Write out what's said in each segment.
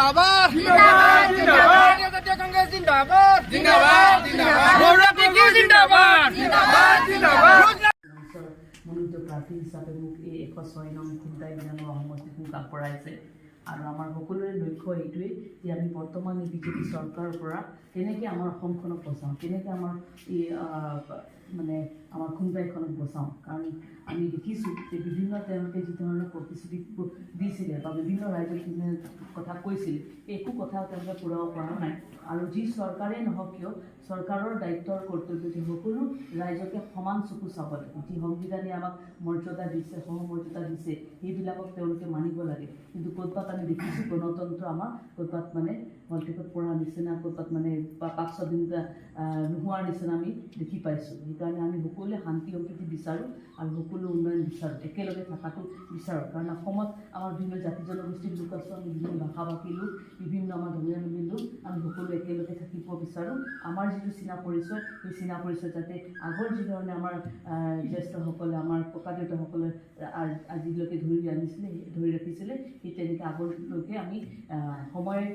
जिंदाबाद जिंदाबाद जिंदाबाद জাতীয় কংগ্ৰেস जिंदाबाद जिंदाबाद जिंदाबाद গৌৰবী जिंदाबाद जिंदाबाद जिंदाबाद মনোনীত প্ৰাৰ্থী হিচাপে মোক এই 106 নং খুমটাই বিধানসভা সমষ্টিত মোক আগবঢ়াইছে আৰু আমাৰ সকলোৰে লক্ষ্য এইটোৱেই যে আমি বৰ্তমান এই বিজেপি চৰকাৰৰ পৰা কেনেকৈ আমাৰ অসমখনক বচাওঁ, কেনেকৈ আমাৰ এই মানে আমাৰ খুমটাইখনক বচাওঁ। কাৰণ আমি দেখিছোঁ যে বিভিন্ন তেওঁলোকে যি ধৰণৰ প্ৰতিশ্ৰুতি দিছিলে বা বিভিন্ন ৰাইজক কথা কৈছিল, একো কথা তেওঁলোকে পূৰাব পৰা নাই। আৰু যি চৰকাৰেই নহওক কিয় চৰকাৰৰ দায়িত্ব আৰু কৰ্তব্য যে সকলো ৰাইজকে সমান চকু চাব লাগে। যি সংবিধানে আমাক মৰ্যাদা দিছে, সহমৰ্যাদা দিছে, সেইবিলাকক তেওঁলোকে মানিব লাগে। কিন্তু ক'ৰবাত আমি দেখিছোঁ গণতন্ত্ৰ আমাৰ ক'ৰবাত মানে মল্টিকত পৰাৰ নিচিনা, ক'ৰবাত মানে পাক স্বাধীনতা নোহোৱাৰ নিচিনা আমি দেখি পাইছোঁ। সেইকাৰণে আমি সকলোৱে শান্তি সম্প্ৰীতি বিচাৰোঁ আৰু সকলো উন্নয়ন বিচাৰোঁ, একেলগে থকাটো বিচাৰোঁ। কাৰণ অসমত আমাৰ বিভিন্ন জাতি জনগোষ্ঠীৰ লোক আছোঁ, আমি বিভিন্ন ভাষা ভাষী লোক, বিভিন্ন আমাৰ ধৰ্মীয় লোক, আমি সকলো একেলগে থাকিব বিচাৰোঁ। আমাৰ যিটো চীনা পৰিচয়, সেই চীনা পৰিচয় যাতে আগৰ যিধৰণে আমাৰ জ্যেষ্ঠসকলে, আমাৰ ককা দেউতাসকলে আজিলৈকে ধৰি ৰাখিছিলে, সেই তেনেকৈ আগলৈকে আমি সময়ৰ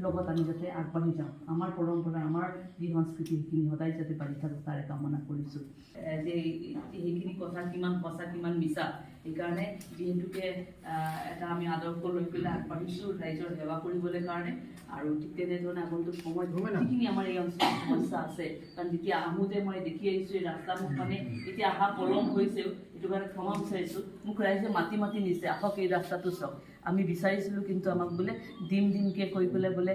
লগত আমি যাতে আগবাঢ়ি যাওঁ। আমাৰ পৰম্পৰা, আমাৰ যি সংস্কৃতি, সেইখিনি সদায় যাতে বাঢ়ি থাকক তাৰে কামনা কৰিছোঁ। যে সেইখিনি কথা কিমান সঁচা কিমান মিছা, সেইকাৰণে যিহেতুকে এটা আমি আদৰ্শ লৈ পেলাই আগবাঢ়িছোঁ ৰাইজৰ সেৱা কৰিবলৈ কাৰণে। আৰু ঠিক তেনেধৰণে আগন্তুক সময়ত যিখিনি আমাৰ এই অঞ্চলত সমস্যা আছে, কাৰণ যেতিয়া আহোঁতে মই দেখি আহিছোঁ এই ৰাস্তাবোৰ মানে এতিয়া অহা পলম হৈছেও, সেইটো কাৰণে ক্ষমা বিচাৰিছোঁ। মোক ৰাইজে মাতি মাতি নিছে, আহক এই ৰাস্তাটো চাওক। আমি বিচাৰিছিলোঁ কিন্তু আমাক বোলে দিমকৈ কৈ পেলাই বোলে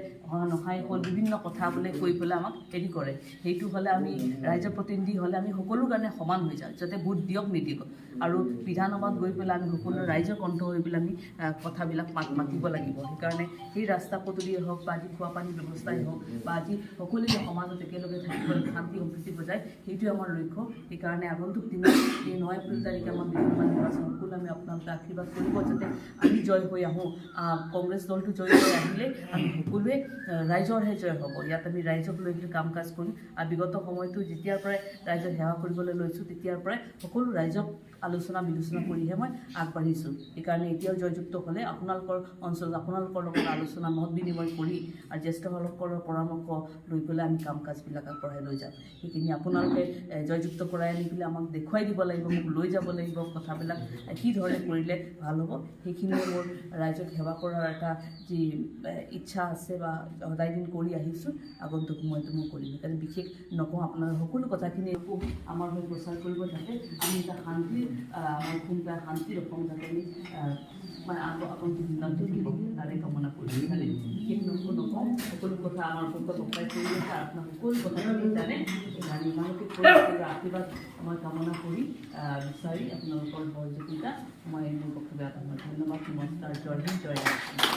নহাই হ'ল, বিভিন্ন কথা বোলে কৈ পেলাই আমাক হেৰি কৰে। সেইটো হ'লে আমি ৰাইজৰ প্ৰতিনিধি হ'লে আমি সকলো কাৰণে সমান হৈ যাওঁ, যাতে ভোট দিয়ক নিদিয়ক। আৰু বিধানসভাত গৈ পেলাই আমি সকলো ৰাইজৰ কণ্ঠ হৈ পেলাই আমি কথাবিলাক মাতিব লাগিব। সেইকাৰণে সেই ৰাস্তা পদূলিয়ে হওক বা আজি খোৱা পানীৰ ব্যৱস্থাই হওক বা আজি সকলোৱে সমাজত একেলগে থাকিব, শান্তি সম্প্ৰীতি বজায়, সেইটোৱে আমাৰ লক্ষ্য। সেইকাৰণে আগন্তুক দিনত এই 9 এপ্ৰিল তাৰিখে আমাৰ বিধানসভা নিৰ্বাচন সকলো আমি আপোনালোকে আশীৰ্বাদ কৰিব, যাতে আমি জয় হৈ আহোঁ। কংগ্ৰেছ দলটো জয় হৈ আহিলে আমি সকলোৱে ৰাইজৰহে জয় হ'ব। ইয়াত আমি ৰাইজক লৈ পেলাই কাম কাজ কৰিম। আৰু বিগত সময়টো যেতিয়াৰ পৰাই ৰাইজক সেৱা কৰিবলৈ লৈছোঁ, তেতিয়াৰ পৰাই সকলো ৰাইজক আলোচনা বিলোচনা কৰিহে মই আগবাঢ়িছোঁ। সেইকাৰণে এতিয়াও জয়যুক্ত হ'লে আপোনালোকৰ অঞ্চলত আপোনালোকৰ লগত আলোচনা মত বিনিময় কৰি আৰু জ্যেষ্ঠসকলৰ পৰামৰ্শ লৈ পেলাই আমি কাম কাজবিলাক আগবঢ়াই লৈ যাম। সেইখিনি আপোনালোকে জয়যুক্ত কৰাই আনি পেলাই আমাক দেখুৱাই দিব লাগিব, মোক লৈ যাব লাগিব, কথাবিলাক কি ধৰণে কৰিলে ভাল হ'ব। সেইখিনিয়ে মোৰ ৰাইজক সেৱা কৰাৰ এটা যি ইচ্ছা আছে বা সদায় দিন কৰি আহিছোঁ, আগন্তুক সময়টো মই কৰিম। সেইকাৰণে বিশেষ নকওঁ, আপোনাৰ সকলো কথাখিনি আমাৰ হৈ প্ৰচাৰ কৰিব, যাতে আমি এটা শান্তিৰ আমাৰ খুমটা শান্তিৰ অসম যাতে আমি মানে আগন্তুক দিনটো তাৰে কামনা কৰিছোঁ। সেইকাৰণে বিশেষ নকওঁ, সকলো কথা আমাৰ পক্ষত অপায় কৰি আছে, আপোনাৰ সকলো কথাখিনি জানে। সেইকাৰণে ইমানকে আশীৰ্বাদ মই কামনা কৰি বিচাৰি আপোনালোকৰ সহযোগিতা মই মোৰ পক্ষে বেয়া ধন্যবাদ। নমস্কাৰ, জয় হিন্দ, জয় ৰাষ্ট্ৰ।